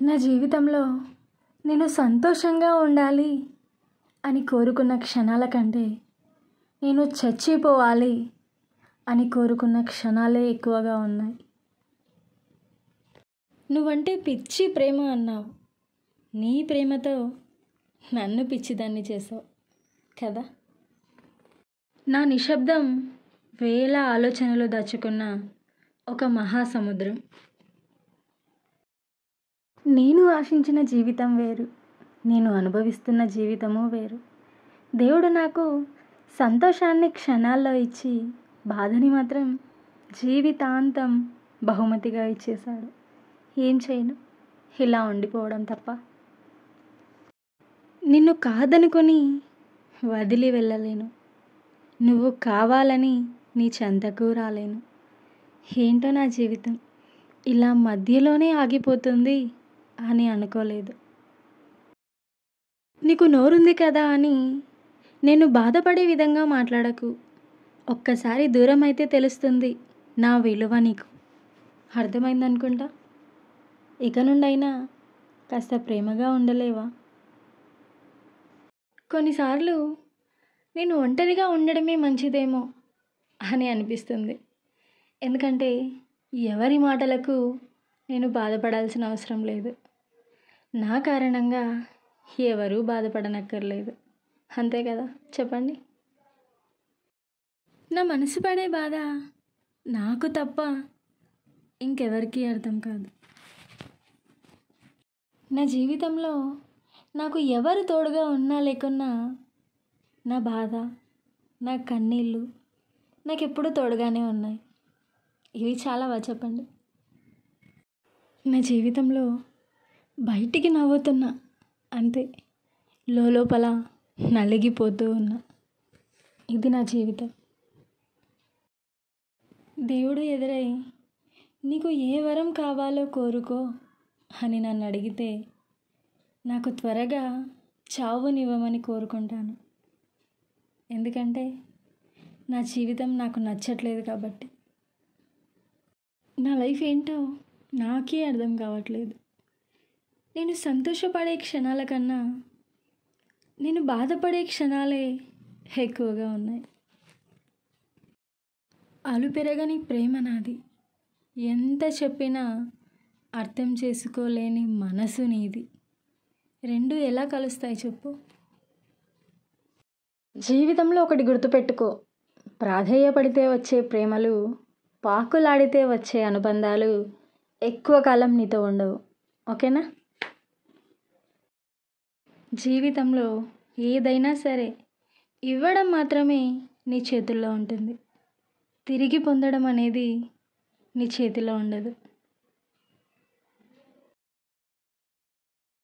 నా జీవితంలో నేను సంతోషంగా ఉండాలి అని కోరుకున్న క్షణాల కంటే నేను చచ్చిపోవాలి అని కోరుకున్న క్షణాలే ఎక్కువగా ఉన్నాయి. నువ్వంటే పిచ్చి ప్రేమ అన్నావు, నీ ప్రేమతో నన్ను పిచ్చిదాన్ని చేసావు కదా. నా నిశ్శబ్దం వేల ఆలోచనలు దాచుకున్న ఒక మహాసముద్రం. నేను ఆశించిన జీవితం వేరు, నేను అనుభవిస్తున్న జీవితము వేరు. దేవుడు నాకు సంతోషాన్ని క్షణాల్లో ఇచ్చి బాధని మాత్రం జీవితాంతం బహుమతిగా ఇచ్చేశాడు. ఏం చేయను, ఇలా ఉండిపోవడం తప్ప. నిన్ను కాదనుకొని వదిలి వెళ్ళలేను, నువ్వు కావాలని నీ చెంతకు రాలేను. ఏంటో నా జీవితం ఇలా మధ్యలోనే ఆగిపోతుంది అని అనుకోలేదు. నీకు నోరుంది కదా అని నేను బాధపడే విధంగా మాట్లాడకు. ఒక్కసారి దూరం అయితే తెలుస్తుంది నా విలువ నీకు. అర్థమైందనుకుంటా. ఇక నుండైనా కాస్త ప్రేమగా ఉండలేవా? కొన్నిసార్లు నేను ఒంటరిగా ఉండడమే మంచిదేమో అని అనిపిస్తుంది. ఎందుకంటే ఎవరి మాటలకు నేను బాధపడాల్సిన అవసరం లేదు. నా కారణంగా ఎవరూ బాధపడనక్కర్లేదు. అంతే కదా, చెప్పండి. నా మనసు పడే బాధ నాకు తప్ప ఇంకెవరికీ అర్థం కాదు. నా జీవితంలో నాకు ఎవరు తోడుగా ఉన్నా లేకున్నా నా బాధ, నా కన్నీళ్ళు నాకు ఎప్పుడూ తోడుగానే ఉన్నాయి. ఇవి చాలావా చెప్పండి. నా జీవితంలో బయటికి నవ్వుతున్నా అంతే, లోపల నలిగిపోతూ ఉన్నా. ఇది నా జీవితం. దేవుడు ఎదురై నీకు ఏ వరం కావాలో కోరుకో అని నన్ను అడిగితే నాకు త్వరగా చావునివ్వమని కోరుకుంటాను. ఎందుకంటే నా జీవితం నాకు నచ్చట్లేదు కాబట్టి. నా లైఫ్ ఏంటో నాకే అర్థం కావట్లేదు. నేను సంతోషపడే క్షణాల కన్నా నేను బాధపడే క్షణాలే ఎక్కువగా ఉన్నాయి. అలుపెరగని ప్రేమ నాది, ఎంత చెప్పినా అర్థం చేసుకోలేని మనసు నీది. రెండు ఎలా కలుస్తాయి చెప్పు? జీవితంలో ఒకటి గుర్తుపెట్టుకో, ప్రాధేయపడితే వచ్చే ప్రేమలు, పాకులాడితే వచ్చే అనుబంధాలు ఎక్కువ కాలం నీతో ఉండవు. ఓకేనా? జీవితంలో ఏదైనా సరే ఇవ్వడం మాత్రమే నీ చేతుల్లో ఉంటుంది. తిరిగి పొందడం అనేది నీ చేతిలో ఉండదు.